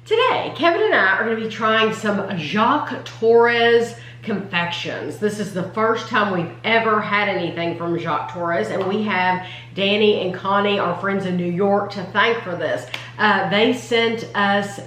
Today, Kevin and I are going to be trying some Jacques Torres confections. This is the first time we've ever had anything from Jacques Torres, and we have Danny and Connie, our friends in New York, to thank for this. They sent us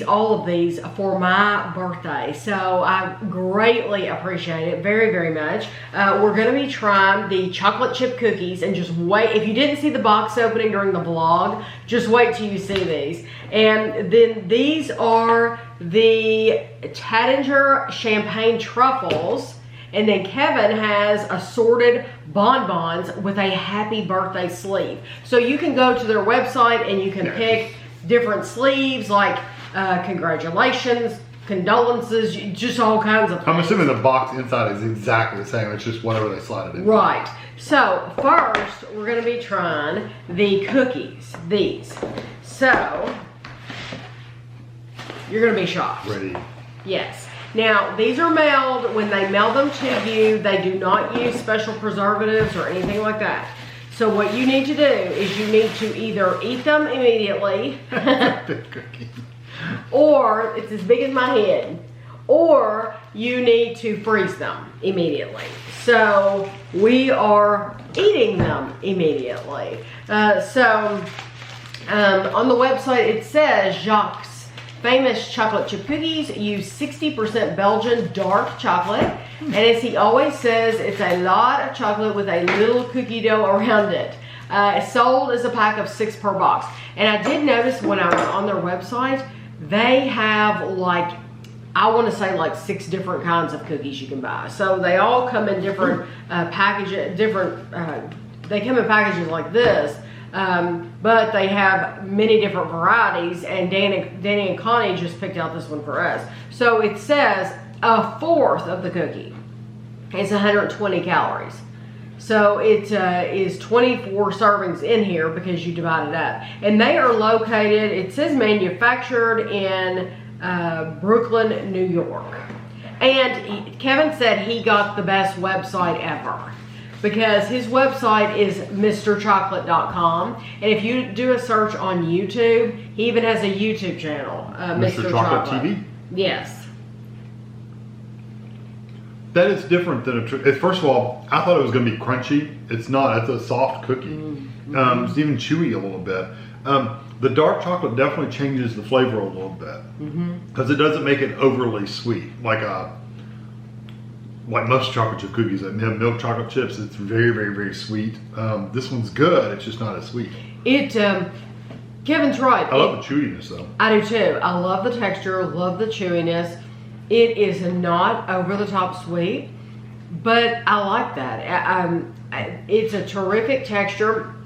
all of these for my birthday, so I greatly appreciate it very, very much. We're going to be trying the chocolate chip cookies, and just wait. If you didn't see the box opening during the vlog, just wait till you see these. And then these are the Taittinger Champagne Truffles, and then Kevin has Assorted Bon Bons with a happy birthday sleeve. So you can go to their website and you can pick different sleeves, like congratulations, condolences, just all kinds of things. I'm assuming the box inside is exactly the same. It's just whatever they slide it in. Right. So first, we're going to be trying the cookies. These. So you're going to be shocked. Ready. Yes. Now, these are mailed. When they mail them to you, they do not use special preservatives or anything like that. So what you need to do is you need to either eat them immediately, or it's as big as my head, or you need to freeze them immediately. So we are eating them immediately. On the website it says Jacques' famous chocolate chip cookies use 60% Belgian dark chocolate, and as he always says, it's a lot of chocolate with a little cookie dough around it. It's sold as a pack of 6 per box. And I did notice when I was on their website, they have like, I want to say like 6 different kinds of cookies you can buy. So they all come in different packages, they come in packages like this. But they have many different varieties, and Danny and Connie just picked out this one for us. So it says a fourth of the cookie is 120 calories. So it is 24 servings in here because you divide it up. And they are located, it says manufactured in Brooklyn, New York. And Kevin said he got the best website ever, because his website is MrChocolate.com, and if you do a search on YouTube, he even has a YouTube channel, Mr. Chocolate TV? Yes. That is different than first of all, I thought it was going to be crunchy. It's not. It's a soft cookie. Mm-hmm. It's even chewy a little bit. The dark chocolate definitely changes the flavor a little bit, because it doesn't make it overly sweet like most chocolate chip cookies. I mean, milk chocolate chips, it's very, very, very sweet. This one's good. It's just not as sweet. Kevin's right. I love the chewiness though. I do too. I love the texture, love the chewiness. It is not over the top sweet, but I like that. It's a terrific texture.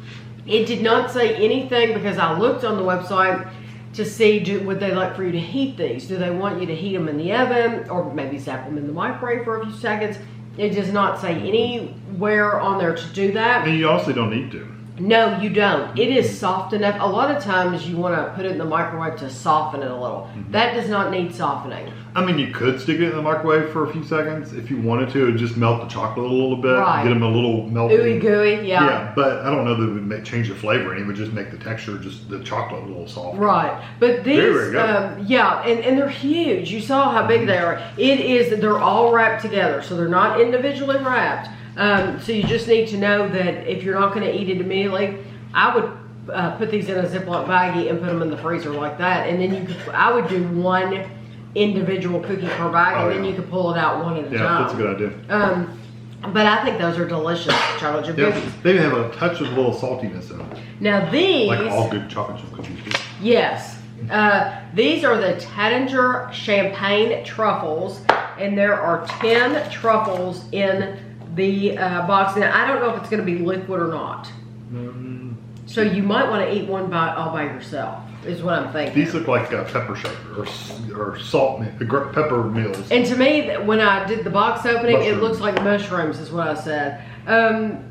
It did not say anything, because I looked on the website to see, would they like for you to heat these? Do they want you to heat them in the oven, or maybe zap them in the microwave for a few seconds? It does not say anywhere on there to do that. And you honestly don't need to. No, you don't. It is soft enough. A lot of times you want to put it in the microwave to soften it a little. That does not need softening. I mean, you could stick it in the microwave for a few seconds if you wanted to. It'd just melt the chocolate a little bit. Right. Get them a little melty. Ooey gooey, yeah. Yeah, but I don't know that it would change the flavor, and it would just make the texture, just the chocolate, a little softer. Right. But these, yeah, and they're huge. You saw how big they are. They're all wrapped together, so they're not individually wrapped. So you just need to know that if you're not going to eat it immediately, I would put these in a Ziploc baggie and put them in the freezer like that. And then I would do one individual cookie per bag, and then you could pull it out one at a time. Yeah, that's a good idea. But I think those are delicious chocolate chip cookies. They have a touch of a little saltiness in them. Now these, like all good chocolate chip cookies do. Yes. These are the Taittinger Champagne Truffles, and there are 10 truffles in the box. Now I don't know if it's going to be liquid or not. So you might want to eat one all by yourself, is what I'm thinking. These look like pepper shaker or salt pepper meals. And to me, when I did the box opening, it looks like mushrooms, is what I said.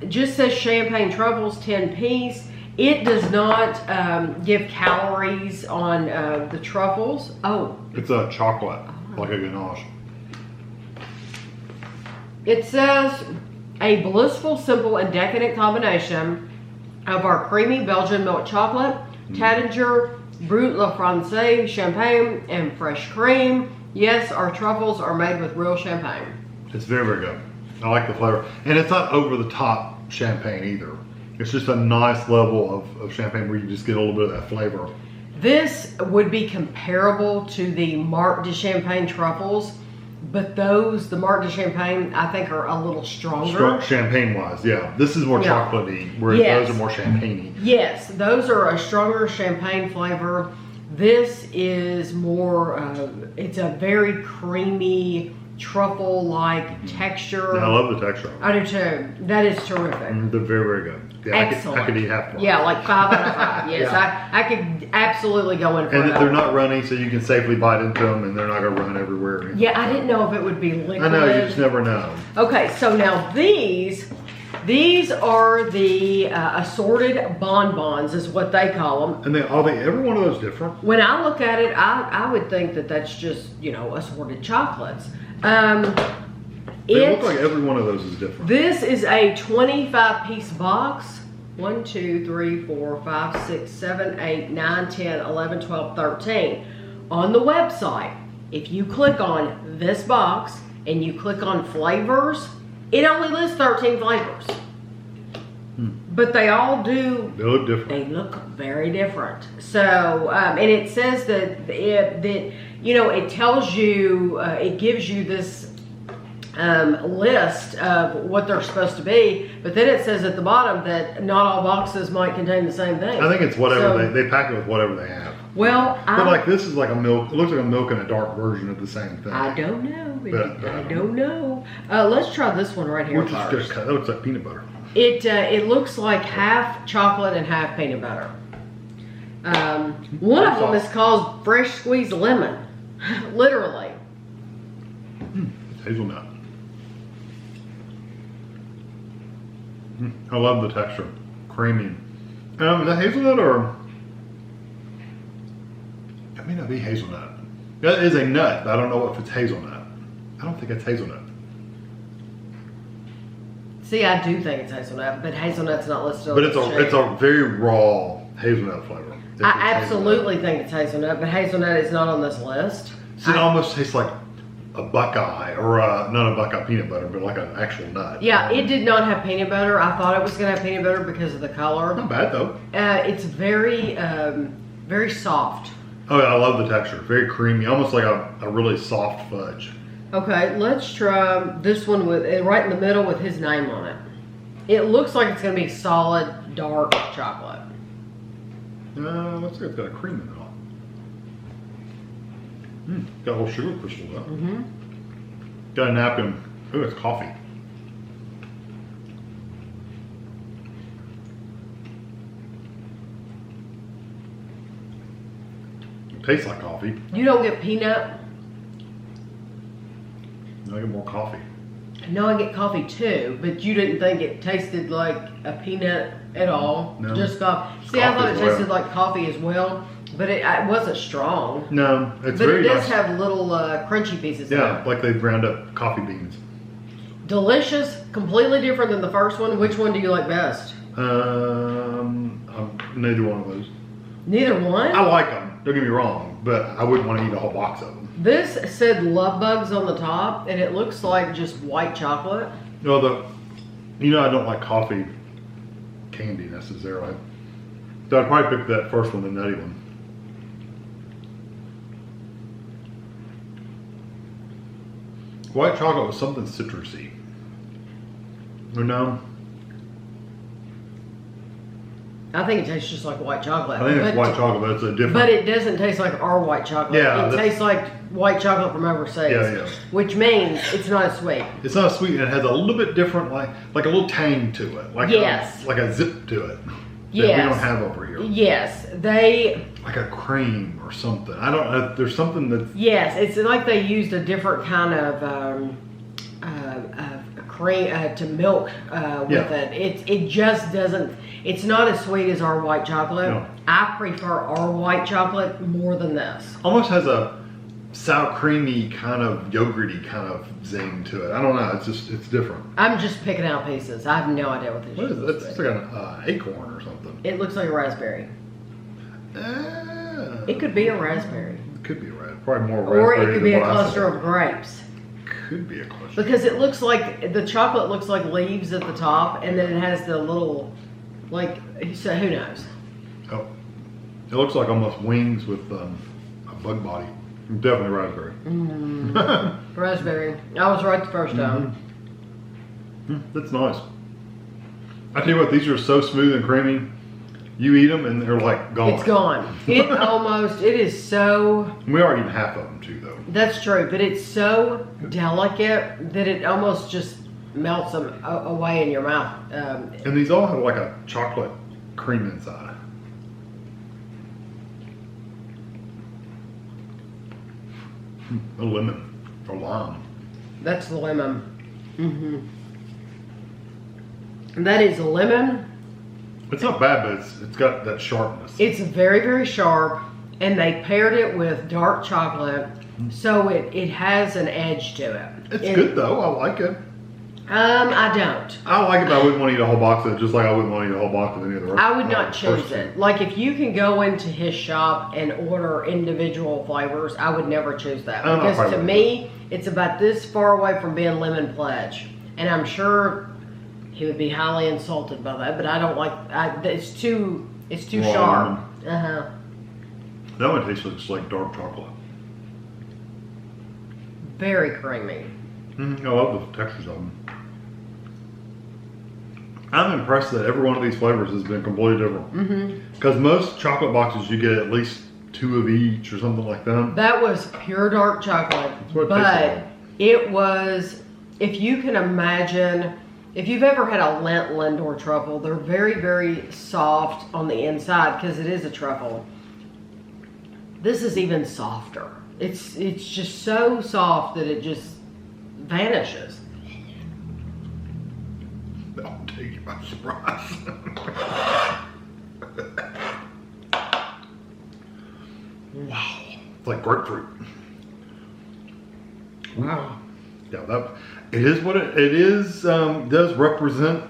Just says champagne truffles, 10 piece. It does not give calories on the truffles. Oh. It's a chocolate, like a ganache. It says a blissful, simple, and decadent combination of our creamy Belgian milk chocolate, Taittinger Brut La Francais champagne and fresh cream. Yes, our truffles are made with real champagne. It's very, very good. I like the flavor. And it's not over the top champagne either. It's just a nice level of champagne where you just get a little bit of that flavor. This would be comparable to the Marc de Champagne truffles, but the Marc de Champagne, I think, are a little stronger. Champagne-wise, yeah. This is more chocolatey, whereas those are more champagne-y. Yes, those are a stronger champagne flavor. This is more, it's a very creamy, truffle-like texture. Yeah, I love the texture. I do too. That is terrific. They're very, very good. Yeah, Excellent. I could eat half one. Yeah, like 5 out of 5. Yes, Yeah. I could absolutely go in for And that. they're not runny, so you can safely bite into them, and they're not going to run everywhere. Yeah, I didn't know if it would be liquid. I know, you just never know. Okay, so now these are the assorted Bon Bons, is what they call them. And are they every one of those different? When I look at it, I would think that that's just, assorted chocolates. They look like every one of those is different. This is a 25-piece box. 1, 2, 3, 4, 5, 6, 7, 8, 9, 10, 11, 12, 13. On the website, if you click on this box and you click on flavors, it only lists 13 flavors. But they all do. They look different. They look very different. So, and it says that it tells you, it gives you this list of what they're supposed to be, but then it says at the bottom that not all boxes might contain the same thing. I think it's whatever they pack it with whatever they have. Well, but like this is like a milk. It looks like a milk and a dark version of the same thing. I don't know. But I don't know. Let's try this one right here first. That looks like peanut butter. It looks like half chocolate and half peanut butter. One of them is called fresh squeezed lemon, literally. Hazelnut. I love the texture, creamy. Is that hazelnut or? That may not be hazelnut. That is a nut, but I don't know if it's hazelnut. I don't think it's hazelnut. See, I do think it's hazelnut, but hazelnut's not listed on But the sheet. it's a very raw hazelnut flavor. I absolutely think it's hazelnut, but hazelnut is not on this list. So it almost tastes like a Buckeye, or not a Buckeye peanut butter, but like an actual nut. Yeah, it did not have peanut butter. I thought it was going to have peanut butter because of the color. Not bad though. It's very, very soft. Oh yeah, I love the texture. Very creamy, almost like a really soft fudge. Okay, let's try this one with right in the middle with his name on it. It looks like it's going to be solid, dark chocolate. Let's see, it's got a cream in it all. Got a little sugar crystal though. Got a napkin. Oh, it's coffee. It tastes like coffee. You don't get peanut. I get more coffee. No, I get coffee too, but you didn't think it tasted like a peanut at all. No. Just coffee. See, I thought it tasted like coffee as well, but it wasn't strong. No, it's but very it does nice. have little crunchy pieces. Yeah, in it. like they've ground up coffee beans. Delicious, completely different than the first one. Which one do you like best? Neither one of those. Neither one? I like them, don't get me wrong, but I wouldn't want to eat a whole box of them. This said love bugs on the top, and it looks like just white chocolate. No, I don't like coffee candy necessarily. So I'd probably pick that first one, the nutty one. White chocolate was something citrusy. Or no? I think it tastes just like white chocolate. I think it's white chocolate, but it's a different. But it doesn't taste like our white chocolate. Yeah, it tastes like white chocolate from overseas. Yeah. Which means it's not as sweet. It's not sweet, and it has a little bit different, like a little tang to it. Like yes. like a zip to it. Yes. That we don't have over here. Yes, like a cream or something. I don't know. There's something that's. Yes, it's like they used a different kind of cream to milk with it. It just doesn't. It's not as sweet as our white chocolate. No. I prefer our white chocolate more than this. Almost has a sour creamy kind of yogurty kind of zing to it. I don't know. It's different. I'm just picking out pieces. I have no idea what this What is is. it? It's like an acorn or something. It looks like a raspberry. I It could be a raspberry. It could be a raspberry. Probably more Or raspberry. it could be a than what I cluster said. of grapes. Could be a cluster. Because it looks like, the chocolate looks like leaves at the top, and then it has the little, like, so who knows? Oh, it looks like almost wings with a bug body. Definitely raspberry. Raspberry. I was right the first time. That's nice. I tell you what, these are so smooth and creamy. You eat them and they're like gone. It's gone. It is so, We are eating half of them too, though. that's true, but it's so delicate that it almost just melts them away in your mouth. And these all have like a chocolate cream inside. A lemon or lime. That's the lemon. That is lemon. It's not bad, but it's got that sharpness. It's very, very sharp, and they paired it with dark chocolate, so it has an edge to it. It's good though. I like it. I don't. I like it, but I wouldn't want to eat a whole box of it, just like I wouldn't want to eat a whole box of any of the rest. I would not choose it. Like, if you can go into his shop and order individual flavors, I would never choose that. I'm not Because to fine with me, it's about this far away from being lemon pledge. And I'm sure he would be highly insulted by that, but I don't like, it's too Raw sharp. lemon. That one tastes just like dark chocolate. Very creamy. I love the textures of them. I'm impressed that every one of these flavors has been completely different. Because most chocolate boxes you get at least 2 of each or something like that. That was pure dark chocolate, what it tasted but like. it was, if you can imagine, if you've ever had a Lindor truffle, they're very, very soft on the inside because it is a truffle. This is even softer. It's just so soft that it just vanishes. I'll take you by surprise. Wow. It's like grapefruit. Wow. Yeah, that it is what it is. Does represent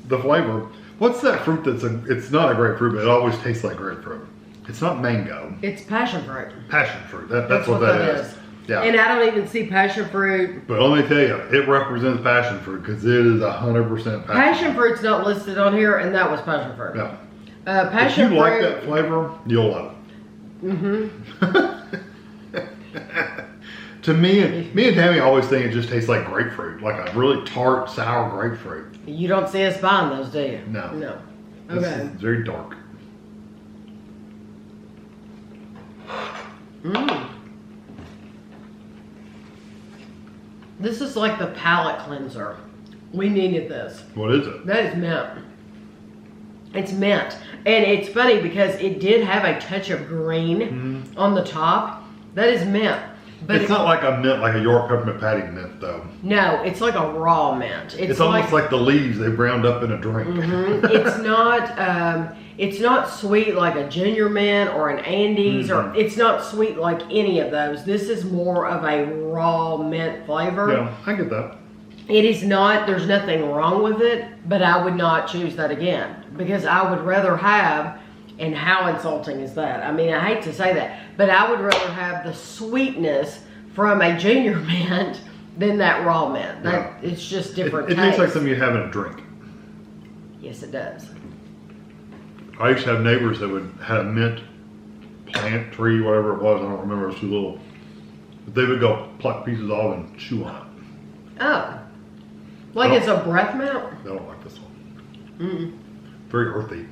the flavor. What's that fruit it's not a grapefruit, but it always tastes like grapefruit. It's not mango. It's passion fruit. Passion fruit. That's what that is. Yeah. And I don't even see passion fruit. But let me tell you, it represents passion fruit because it is 100% Passion fruit's not listed on here, and that was passion fruit. Yeah. Passion if you fruit. like that flavor, you'll love it. To me and Tammy always think it just tastes like grapefruit, like a really tart, sour grapefruit. You don't see us buying those, do you? No. No. This Okay. is very dark. This is like the palate cleanser. We needed this. What is it? That is mint. It's mint. And it's funny because it did have a touch of green on the top. That is mint. But It's not like a mint, like a York peppermint patty mint, though. No, it's like a raw mint. It's almost like the leaves they ground up in a drink. It's not sweet like a ginger mint or an Andes, or it's not sweet like any of those. This is more of a raw mint flavor. Yeah, I get that. It is not, there's nothing wrong with it, but I would not choose that again because I would rather have, and how insulting is that? I mean, I hate to say that, but I would rather have the sweetness from a junior mint than that raw mint. That it's just different. It tastes like something you have in a drink. Yes, it does. I used to have neighbors that had a mint plant, tree, whatever it was. I don't remember. It was too little. But they would go pluck pieces off and chew on it. Oh. Like it's a breath mint? I don't like this one. Very earthy.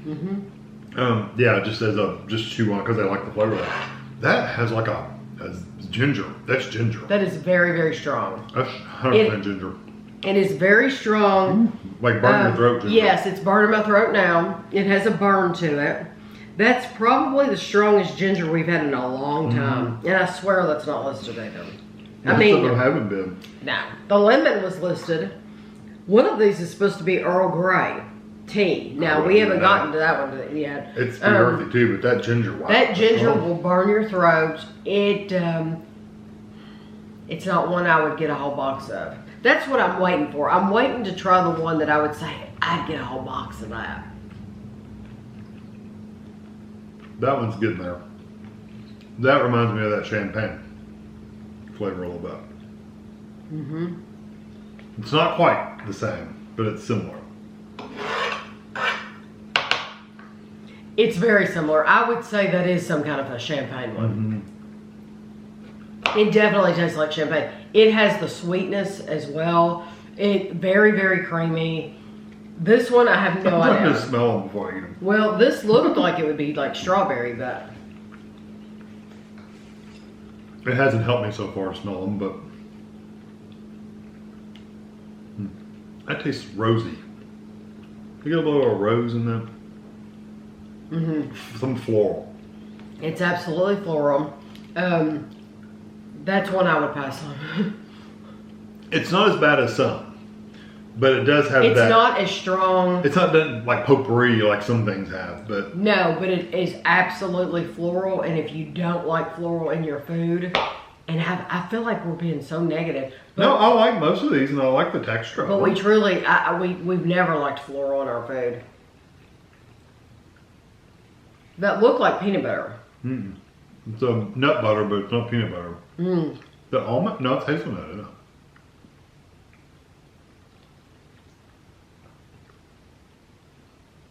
Yeah, just just chew on it because they like the flavor of that. That has like has ginger. That's ginger. That is very, very strong. That's 100% ginger. It is very strong. Like burn your throat ginger. Yes, it's burning my throat now. It has a burn to it. That's probably the strongest ginger we've had in a long time. And I swear that's not listed either. I mean, some of them haven't been. no. The lemon was listed. One of these is supposed to be Earl Grey tea. Now, we haven't gotten to that one yet. It's pretty earthy too, but that ginger, wow. That ginger will burn your throat. It's not one I would get a whole box of. That's what I'm waiting for. I'm waiting to try the one that I would say, I'd get a whole box of that. That one's good there. That reminds me of that champagne flavor a little bit. Mm-hmm. It's not quite the same, but it's similar. It's very similar. I would say that is some kind of a champagne one. Mm-hmm. It definitely tastes like champagne. It has the sweetness as well. It very, very creamy. This one, I have no I'm trying idea. to smell them before I eat them. Well, this looked like it would be like strawberry, but It hasn't helped me so far to smell them, but that tastes rosy. You get a little of rose in that. mm-hmm. Some floral. It's absolutely floral. That's one I would pass on. It's not as bad as some, but it does have It's that. not as strong. It's not done like potpourri like some things have, but No, but it is absolutely floral. And if you don't like floral in your food, and I feel like we're being so negative. But, no, I like most of these, and I like the texture. But of we them. truly, we've never liked floral in our food. That look like peanut butter. Mm. It's a nut butter, but it's not peanut butter. Mm. The almond? No, it's hazelnut, isn't it?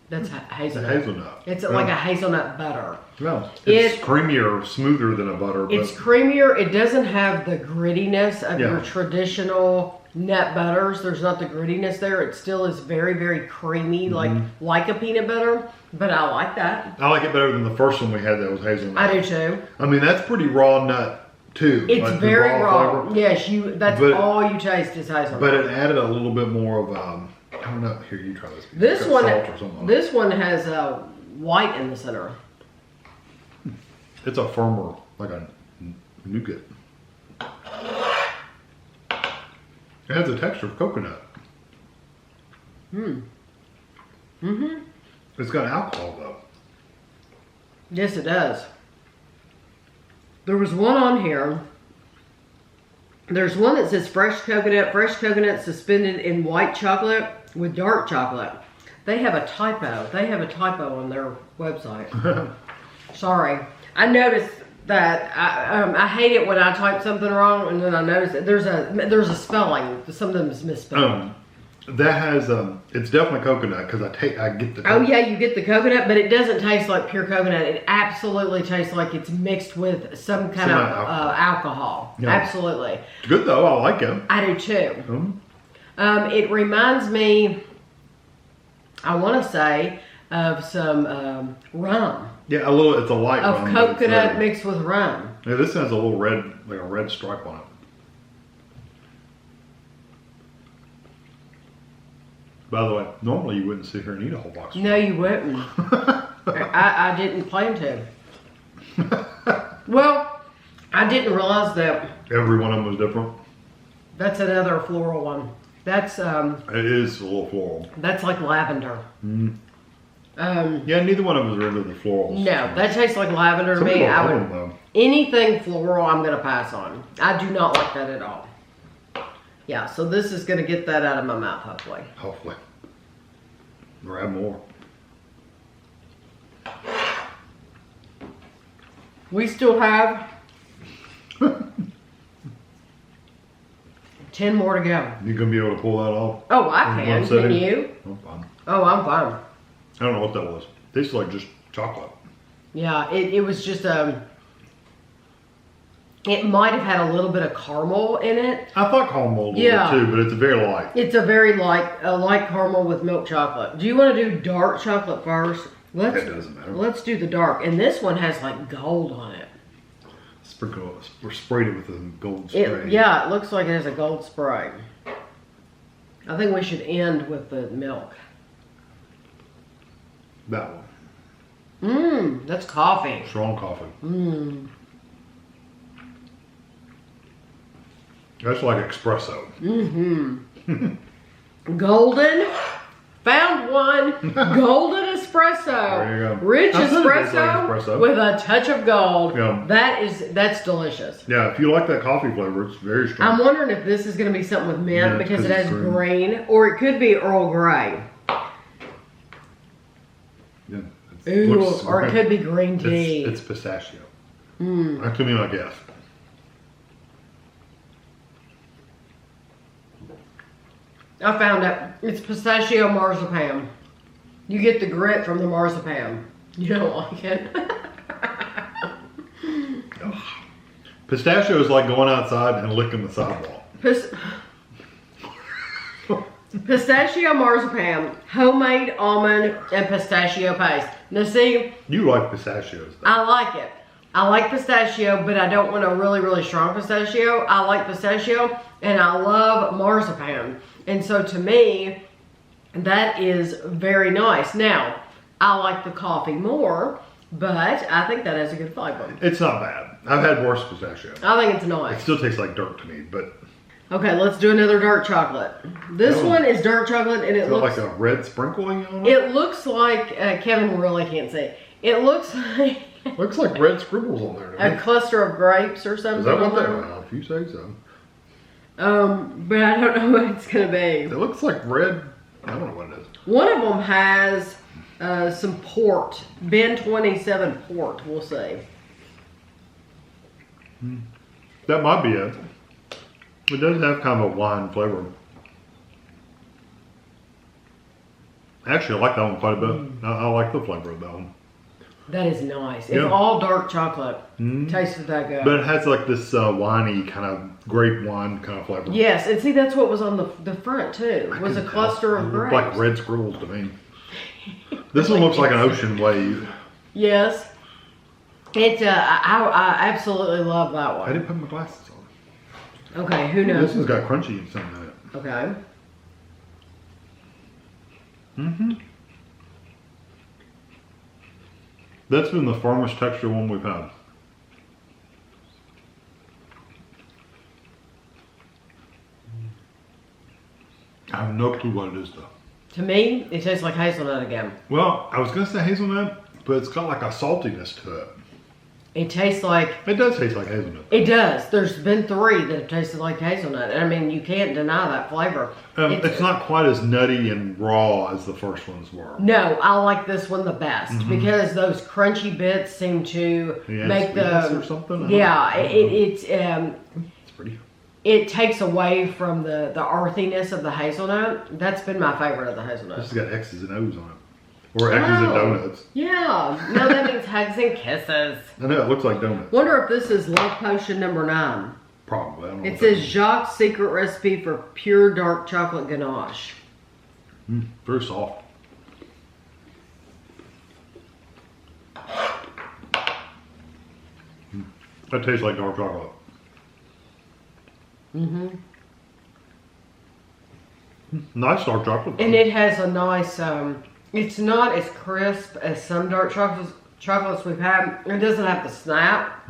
That's It's a hazelnut. hazelnut. It's Yeah. like a hazelnut butter. No, it's It- creamier, smoother than a butter. But It's creamier. It doesn't have the grittiness of Yeah. your traditional nut butters. There's not the grittiness there. It still is very, very creamy, like a peanut butter. But I like that. I like it better than the first one we had that was hazelnut. I do too. I mean, that's pretty raw nut too. It's like the very raw. flavor. Yes, that's But- all you taste is hazelnut. But it added a little bit more of I don't know. Here, you try this. This It's one, got salt or something on it. this one has white in the center. It's a firmer, like a nougat. It has the texture of coconut. Mm-hmm. It's got alcohol though. Yes, it does. There was one on here. There's one that says fresh coconut suspended in white chocolate with dark chocolate. They have a typo. They have a typo on their website. Sorry. I noticed that. I hate it when I type something wrong and then I notice that there's a spelling. Something's misspelled. That has it's definitely coconut because I get the. Oh yeah, you get the coconut, but it doesn't taste like pure coconut. It absolutely tastes like it's mixed with some kind of alcohol. Yeah. Absolutely. It's good though. I like it. I do too. Mm-hmm. It reminds me, I want to say, of some rum. Yeah, a little. It's a light Of rum, but it's, coconut mixed with rum. Yeah, this has a little red, like a red stripe on it. By the way, normally you wouldn't sit here and eat a whole box. No, you wouldn't. I didn't plan to. Well, I didn't realize that Every one of them was different. that's another floral one. That's It is a little floral. that's like lavender. Mm. Yeah, neither one of us are into the florals. No, that tastes like lavender to Some me. people I like would, them, though. anything floral, I'm gonna pass on. I do not like that at all. Yeah, so this is gonna get that out of my mouth, hopefully. Hopefully. Grab more. We still have 10 more to go. You gonna be able to pull that off? Oh, I In can. one Can sitting? you? I'm fine. Oh, I'm fine. I don't know what that was. Tastes like just chocolate. Yeah, it was just it might have had a little bit of caramel in it. I thought caramel a little Yeah. bit too, but it's very light. It's a very light caramel with milk chocolate. Do you want to do dark chocolate first? It doesn't matter. Let's do the dark. And this one has like gold on it. Sprinkle it. We're sprayed it with a gold spray. Yeah, it looks like it has a gold spray. I think we should end with the milk. That one. Mmm, that's coffee. Strong coffee. Mmm. That's like espresso. Mm-hmm. Golden. Found one. Golden espresso. There you go. Rich I said it tastes like espresso, espresso. with a touch of gold. Yeah. That's delicious. Yeah, if you like that coffee flavor, it's very strong. I'm wondering if this is going to be something with mint Yeah, because it 'cause has it's green, or it could be Earl Grey. Yeah, Ooh, looks or it great. could be green tea. It's pistachio. That's gonna be my guess. I found it. It's pistachio marzipan. You get the grit from the marzipan. You don't like it? Pistachio is like going outside and licking the sidewalk. Pistachio marzipan, homemade almond, and pistachio paste. Now see, You like pistachios, though. I like it. I like pistachio, but I don't want a really, really strong pistachio. I like pistachio, and I love marzipan. And so to me, that is very nice. Now, I like the coffee more, but I think that has a good flavor. It's not bad. I've had worse pistachio. I think it's It nice. still tastes like dirt to me, but Okay, let's do another dark chocolate. This Oh. one is dark chocolate, and it it's got looks like a red sprinkling on it. it looks like Kevin really can't see. It looks like Looks like red scribbles on there. a cluster of grapes or something. Is that what they are? If you say so. But I don't know what it's gonna be. It looks like red. I don't know what it is. One of them has some port, Ben 27 port. We'll see. That might be it. It does have kind of a wine flavor. Actually, I like that one quite a bit. I like the flavor of that one. That is nice. Yeah. If all dark chocolate tasted that good. But it has like this winey kind of grape wine kind of flavor. Yes, and see that's what was on the front too. I Was a couldn't cluster tell. of It looked grapes. like red scribbles to me. This one looks like an ocean wave. Yes. It. I absolutely love that I one. didn't put my glasses on. Okay, who This knows? one's got crunchy and something in it. Okay. That's been the firmest texture one we've had. I have no clue what it is though. To me, it tastes like hazelnut again. Well, I was gonna say hazelnut, but it's got like a saltiness to it. It tastes like It does taste like hazelnut. it does. There's been 3 that have tasted like hazelnut. I mean, you can't deny that flavor. It's not quite as nutty and raw as the first ones were. No, I like this one the best because those crunchy bits seem to Yeah, make sweetness the or something. yeah. It's It's pretty. it takes away from the earthiness of the hazelnut. That's been my favorite of the This hazelnut. has got X's and O's on it. Or X's and Oh. donuts. Yeah, no, that means hugs and kisses. I know, it looks like donuts. Wonder if this is love potion number 9. Probably. I don't know It what says that Jacques' secret recipe for pure dark chocolate ganache. means. Very soft. That tastes like dark chocolate. Nice dark chocolate. And it has a nice, it's not as crisp as some dark chocolates we've had. It doesn't have the snap,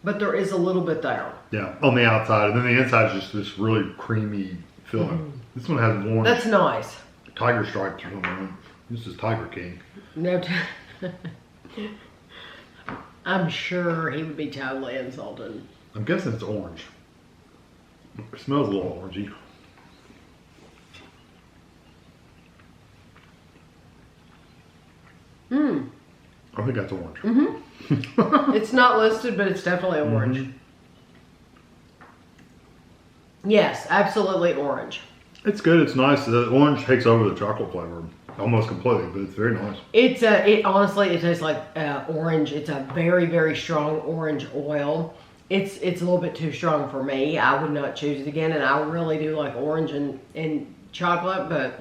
but there is a little bit there. Yeah, on the outside, and then the inside is just this really creamy filling. This one has orange That's nice. tiger stripes or something. This is Tiger King. No, I'm sure he would be totally insulted. I'm guessing it's orange. It smells a little orangey. I think that's orange. It's not listed, but it's definitely orange. Yes, absolutely orange. It's good. It's nice. The orange takes over the chocolate flavor almost completely, but it's very nice. It's it honestly it tastes like orange. It's a very, very strong orange oil. It's a little bit too strong for me. I would not choose it again, and I really do like orange and chocolate, but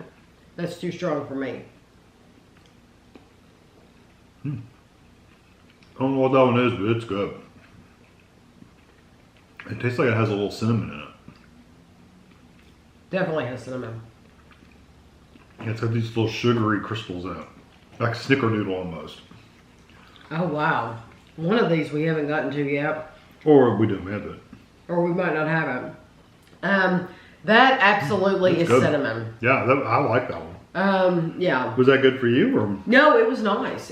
that's too strong for me. I don't know what that one is, but it's good. It tastes like it has a little cinnamon in it. Definitely has cinnamon. It's got these little sugary crystals in it. Like a snickerdoodle almost. Oh wow. One of these we haven't gotten to yet. Or we didn't have it. Or we might not have it. That absolutely That's is good. cinnamon. Yeah, I like that one. Yeah. Was that good for you? Or No, it was nice.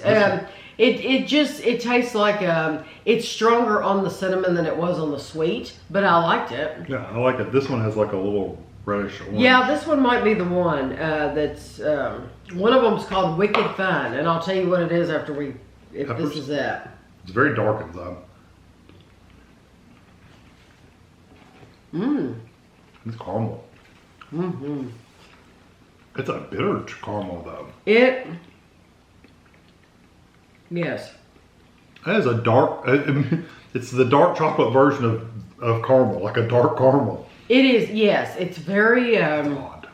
It tastes like it's stronger on the cinnamon than it was on the sweet, but I liked it. Yeah, I like it. This one has like a little reddish orange. Yeah, this one might be the one that's one of them's called Wicked Fun, and I'll tell you what it is after if Peppers? this is it. It's very dark inside. Mmm. It's caramel. Mm-hmm. It's a bitter caramel though. Yes. That is a dark, it's the dark chocolate version of caramel, like a dark caramel. It is, yes. It's very, Odd.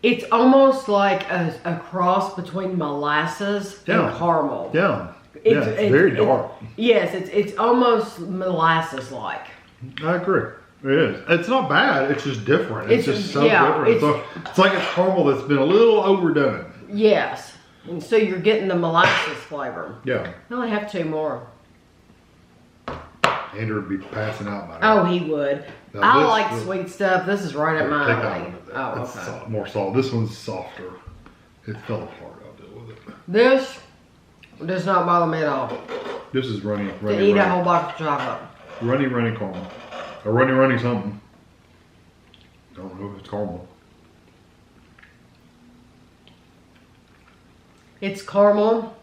it's almost like a cross between molasses and caramel. Yeah. It's very dark. Yes, it's almost molasses-like. I agree. It is. It's not bad. It's just different. It's just so different. It's like a caramel that's been a little overdone. Yes. And so you're getting the molasses flavor. Yeah. I only have 2 more. Andrew would be passing out by now. Oh, he would. Now I like sweet stuff. This is right up my Take that alley. one. Oh, It's okay. more soft. This one's softer. It fell apart. I'll deal with it. This does not bother me at all. This is runny To eat a whole box of chocolate. runny caramel. Or runny something. I don't know if it's caramel. It's caramel,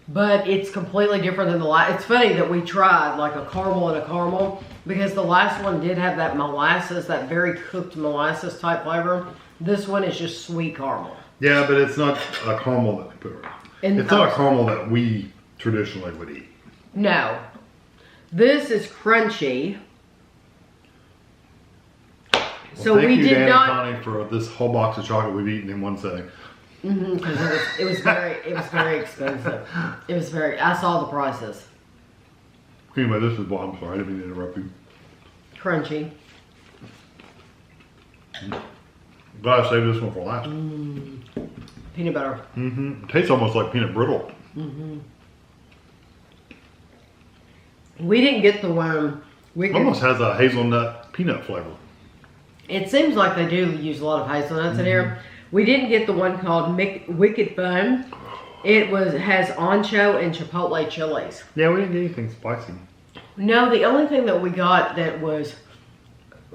but it's completely different than the last. It's funny that we tried like a caramel and a caramel because the last one did have that molasses, that very cooked molasses type flavor. This one is just sweet caramel. Yeah, but it's not a caramel that we put around. It's not a caramel that we traditionally would eat. No. This is crunchy. Well, So we did Danny not. Connie, for this whole box of chocolate we've eaten in one setting. Because it was very expensive. It was very. I saw the prices. Anyway, this is I'm sorry, I didn't mean to interrupt you. Crunchy. Glad I saved this one for last. Peanut butter. It tastes almost like peanut brittle. We didn't get the one. It almost has a hazelnut peanut flavor. It seems like they do use a lot of hazelnuts in here. We didn't get the one called Wicked Fun. It has ancho and chipotle chilies. Yeah, we didn't get anything spicy. No, the only thing that we got that was,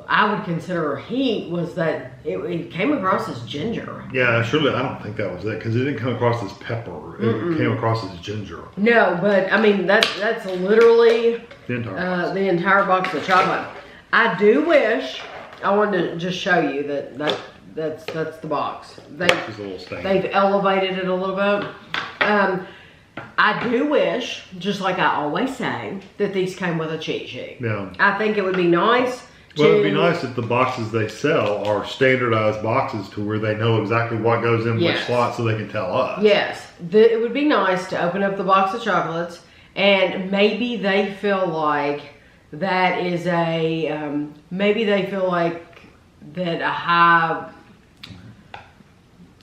I would consider heat, was that it came across as ginger. Yeah, surely I don't think that was it because it didn't come across as pepper. It came across as ginger. No, but I mean that's literally The the entire box of chocolate. I do wish I wanted to just show you that's the box. Just a little stain. They've elevated it a little bit. I do wish, just like I always say, that these came with a cheat sheet. Yeah. I think it would be nice. Well, it'd be nice if the boxes they sell are standardized boxes to where they know exactly what goes in which slot so they can tell us. Yes. It would be nice to open up the box of chocolates and maybe they feel like that is maybe they feel like that a high,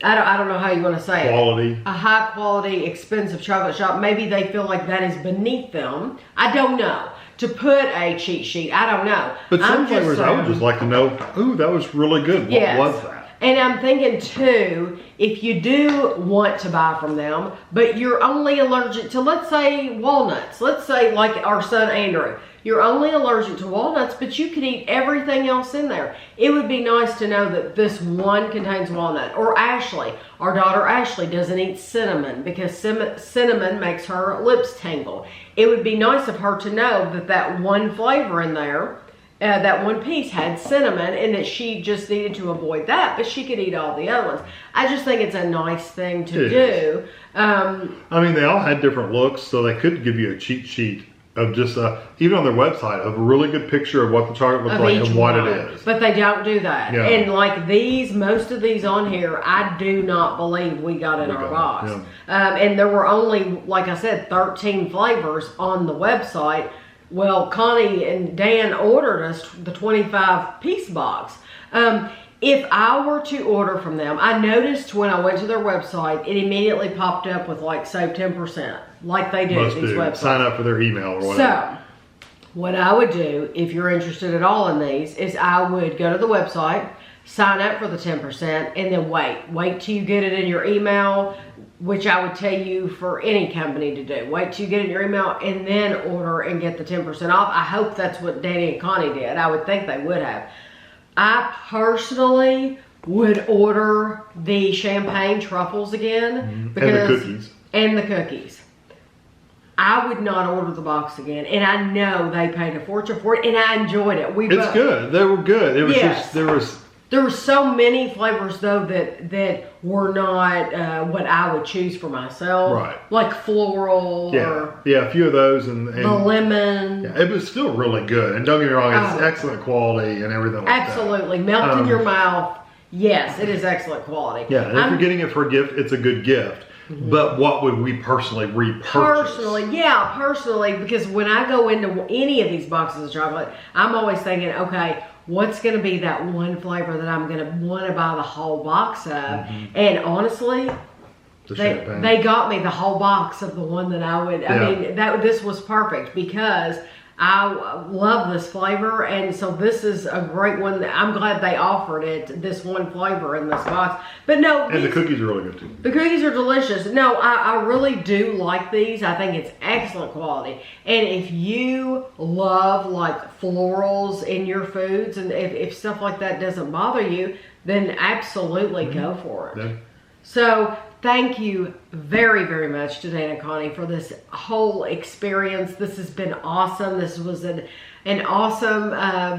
I don't know how you want to say Quality. it. A high quality, expensive chocolate shop, maybe they feel like that is beneath them. I don't know. To put a cheat sheet, I don't know. But some flavors, I would just like to know, ooh, that was really good. What was that? And I'm thinking too, if you do want to buy from them, but you're only allergic to, let's say, walnuts. Let's say like our son Andrew. You're only allergic to walnuts, but you could eat everything else in there. It would be nice to know that this one contains walnut. Or Ashley, our daughter Ashley doesn't eat cinnamon because cinnamon makes her lips tingle. It would be nice of her to know that that one flavor in there, that one piece had cinnamon and that she just needed to avoid that, but she could eat all the other ones. I just think it's a nice thing to do. I mean, they all had different looks, so they could give you a cheat sheet of just, even on their website, of a really good picture of what the chocolate looks like and what it is. But they don't do that. Yeah. And like these, most of these on here, I do not believe we got in our box. Yeah. And there were only, like I said, 13 flavors on the website. Well, Connie and Dan ordered us the 25-piece box. If I were to order from them, I noticed when I went to their website, it immediately popped up with like save 10%, like they do these websites. Sign up for their email or whatever. So, what I would do, if you're interested at all in these, is I would go to the website, sign up for the 10%, and then wait till you get it in your email, which I would tell you for any company to do. Wait till you get it in your email and then order and get the 10% off. I hope that's what Danny and Connie did. I would think they would have. I personally would order the champagne truffles again. And the cookies. And the cookies. I would not order the box again, and I know they paid a fortune for it, and I enjoyed it. It's good. They were good. It was Yes. just there were so many flavors though that were not what I would choose for myself. Right. Like floral. yeah, Or a few of those and the lemon. yeah, it was still really good. And don't get me wrong, it's Oh. excellent quality and everything like Absolutely. Melt in your mouth. Yes, it is excellent quality. that. Yeah, and if you're getting it for a gift, it's a good gift. But what would we personally repurchase? Personally, because when I go into any of these boxes of chocolate, I'm always thinking, okay, what's going to be that one flavor that I'm going to want to buy the whole box of? And honestly, they got me the whole box of the one that I would. I mean, this was perfect because I love this flavor, and so this is a great one. I'm glad they offered it, this one flavor in this box. But no, And the cookies are really good too. the cookies are delicious. No, I really do like these. I think it's excellent quality. And if you love like florals in your foods, and if stuff like that doesn't bother you, then absolutely go for it. Yeah. So thank you very, very much to Danny Connie for this whole experience. This has been awesome. This was an awesome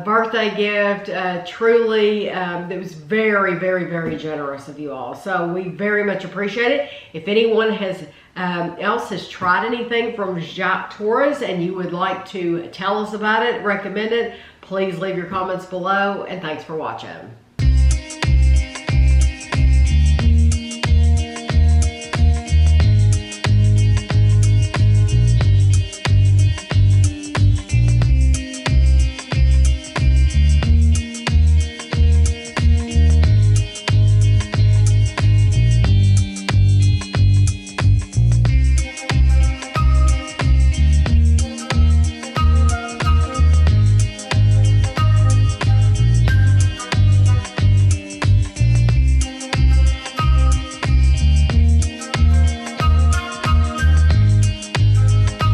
birthday gift. Truly, it was very, very, very generous of you all. So we very much appreciate it. If anyone else has tried anything from Jacques Torres and you would like to tell us about it, recommend it, please leave your comments below. And thanks for watching.